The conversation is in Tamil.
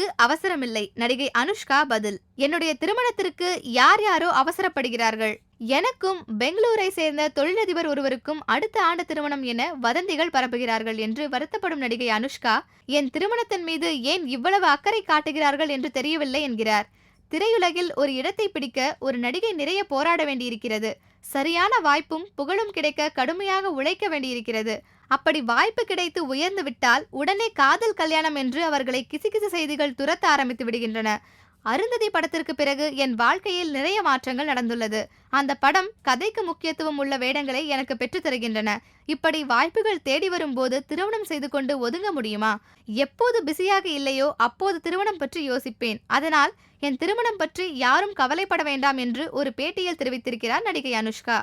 திருமணத்திற்கு அவசரமில்லை. நடிகை அனுஷ்கா பதில்: என்னுடைய திருமணத்திற்கு யார் யாரோ அவசரப்படுகிறார்கள். எனக்கும் பெங்களூரை சேர்ந்த தொழிலதிபர் ஒருவருக்கும் அடுத்த ஆண்டு திருமணம் என வதந்திகள் பரப்புகிறார்கள் என்று வருத்தப்படும் நடிகை அனுஷ்கா, என் திருமணத்தின் மீது ஏன் இவ்வளவு அக்கறை காட்டுகிறார்கள் என்று தெரியவில்லை என்கிறார். திரையுலகில் ஒரு இடத்தை பிடிக்க ஒரு நடிகை நிறைய போராட வேண்டியிருக்கிறது. சரியான வாய்ப்பும் புகழும் கிடைக்க கடுமையாக உழைக்க வேண்டியிருக்கிறது. அப்படி வாய்ப்பு கிடைத்து உயர்ந்து விட்டால் உடனே காதல் கல்யாணம் என்று அவர்களை கிசுகிசு செய்திகள் துரத்த ஆரம்பித்து விடுகின்றன. அருந்ததி படத்திற்கு பிறகு என் வாழ்க்கையில் நிறைய மாற்றங்கள் நடந்துள்ளது. அந்த படம் கதைக்கு முக்கியத்துவம் உள்ள வேடங்களை எனக்கு பெற்றுத் தருகின்றன. இப்படி வாய்ப்புகள் தேடி வரும்போது திருமணம் செய்து கொண்டு ஒதுங்க முடியுமா? எப்போது பிஸியாக இல்லையோ அப்போது திருமணம் பற்றி யோசிப்பேன். அதனால் என் திருமணம் பற்றி யாரும் கவலைப்பட வேண்டாம் என்று ஒரு பேட்டியில் தெரிவித்திருக்கிறார் நடிகை அனுஷ்கா.